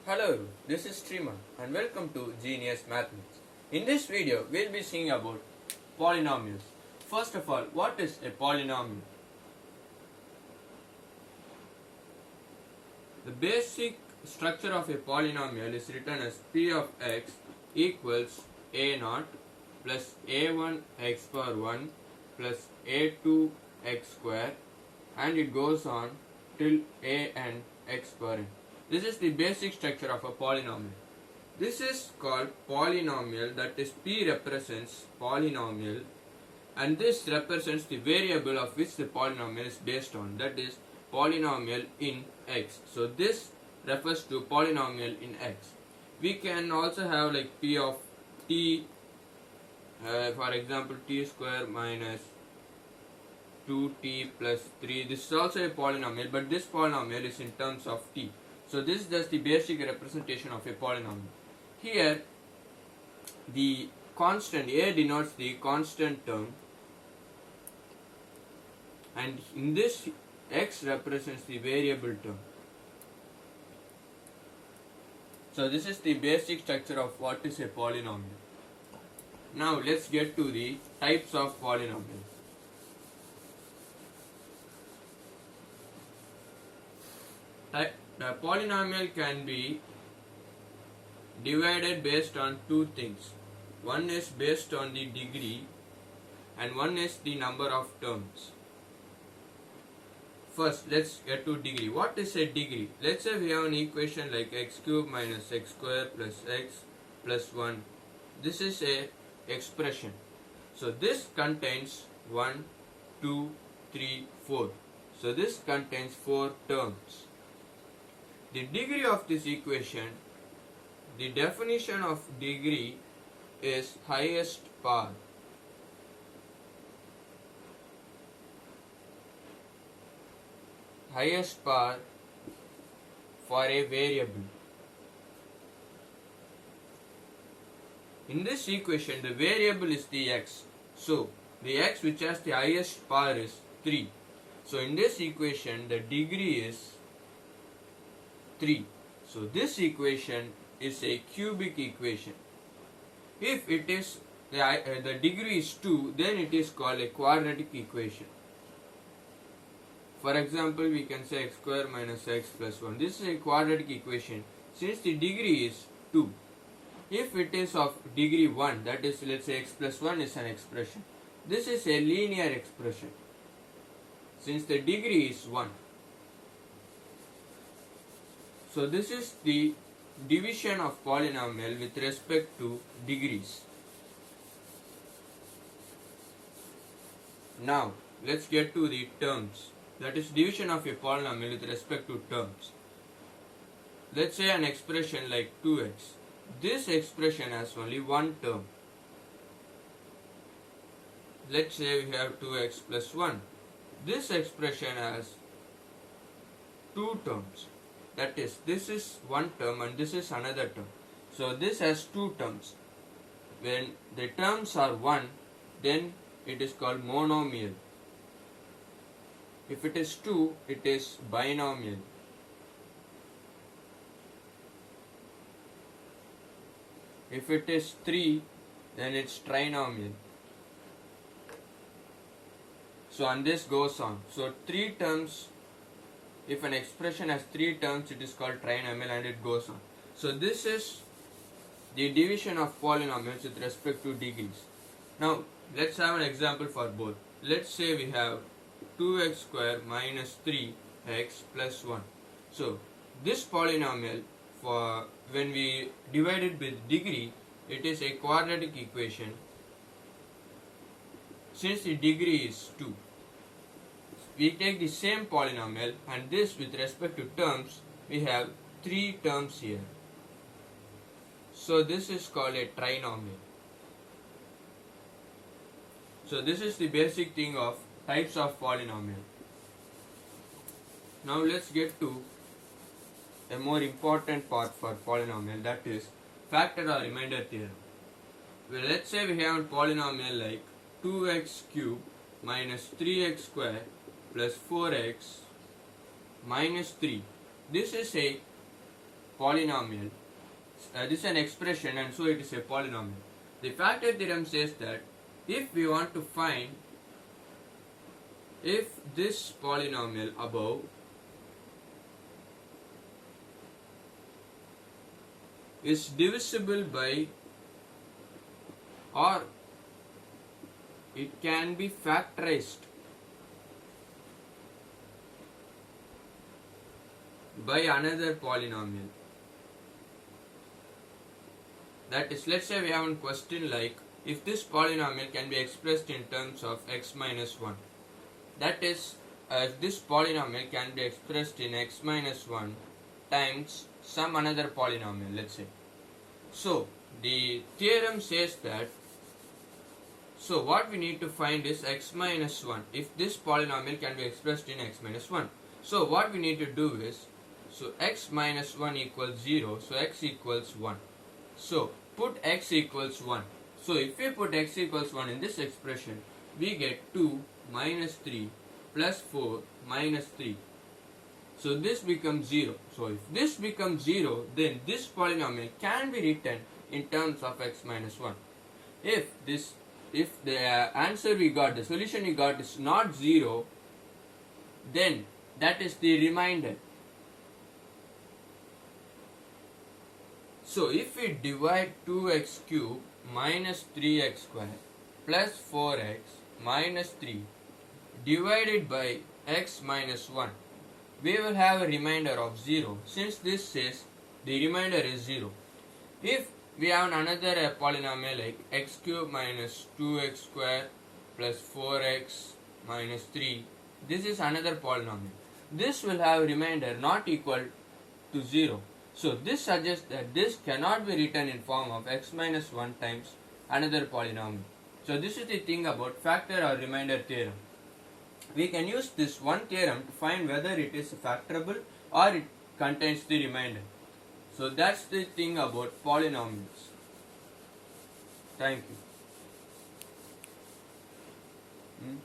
Hello, this is Streamer and welcome to Genius Mathematics. In this video, we'll be seeing about polynomials. First of all, what is a polynomial? The basic structure of a polynomial is written as p of x equals a0 plus a1 x power 1 plus a2 x square, and it goes on till an x power n. This is the basic structure of a polynomial. This is called polynomial, that is p represents polynomial, and this represents the variable of which the polynomial is based on, that is polynomial in x. So this refers to polynomial in x. We can also have like p of t, for example t square minus 2t plus 3. This is also a polynomial, but this polynomial is in terms of t. So this is just the basic representation of a polynomial. Here the constant a denotes the constant term, and in this x represents the variable term. So this is the basic structure of what is a polynomial. Now let's get to the types of polynomials. The polynomial can be divided based on two things. One is based on the degree and one is the number of terms. First, let's get to degree. What is a degree? Let's say we have an equation like x cube minus x square plus x plus 1. This is a expression. So this contains 1, 2, 3, 4. So this contains 4 terms. The degree of this equation, the definition of degree is highest power. Highest power for a variable. In this equation, the variable is the x. So the x which has the highest power is 3. So in this equation, the degree is 3. So this equation is a cubic equation. If it is the degree is 2, then it is called a quadratic equation. For example, we can say x square minus x plus 1. This is a quadratic equation since the degree is 2. If it is of degree 1, that is, let's say x plus 1 is an expression. This is a linear expression since the degree is 1. So this is the division of polynomial with respect to degrees. Now let's get to the terms, that is division of a polynomial with respect to terms. Let's say an expression like 2x. This expression has only one term. Let's say we have 2x plus 1. This expression has 2 terms. That is, this is one term and this is another term. So this has 2 terms. When the terms are 1, then it is called monomial. If it is 2, it is binomial. If it is 3, then it's trinomial. So and this goes on. So 3 terms. If an expression has 3 terms, it is called trinomial, and it goes on. So this is the division of polynomials with respect to degrees. Now let's have an example for both. Let's say we have 2x square minus 3x plus 1. So this polynomial, for when we divide it with degree, it is a quadratic equation since the degree is 2. We take the same polynomial, and this with respect to terms, we have 3 terms here. So this is called a trinomial. So this is the basic thing of types of polynomial. Now let's get to a more important part for polynomial, that is factor or remainder theorem. Well, let's say we have a polynomial like 2x cube minus 3x square plus 4x minus 3. This is a polynomial. This is an expression and so it is a polynomial. The factor theorem says that if we want to find if this polynomial above is divisible by or it can be factorized by another polynomial. That is, let's say we have a question like if this polynomial can be expressed in terms of x minus 1. That is, if this polynomial can be expressed in x minus 1 times some another polynomial, let's say. So, the theorem says that, so what we need to find is x minus 1, if this polynomial can be expressed in x minus 1. So, what we need to do is, so x minus 1 equals 0, so x equals 1. So, put x equals 1. So, if we put x equals 1 in this expression, we get 2 minus 3 plus 4 minus 3. So, this becomes 0. So, if this becomes 0, then this polynomial can be written in terms of x minus 1. If the answer we got, the solution we got is not 0, then that is the remainder. So, if we divide 2x cube minus 3x square plus 4x minus 3 divided by x minus 1, we will have a remainder of 0, since this says the remainder is 0. If we have another polynomial like x cube minus 2x square plus 4x minus 3, this is another polynomial. This will have a remainder not equal to 0. So this suggests that this cannot be written in form of x minus 1 times another polynomial. So this is the thing about factor or remainder theorem. We can use this one theorem to find whether it is factorable or it contains the remainder. So that's the thing about polynomials. Thank you.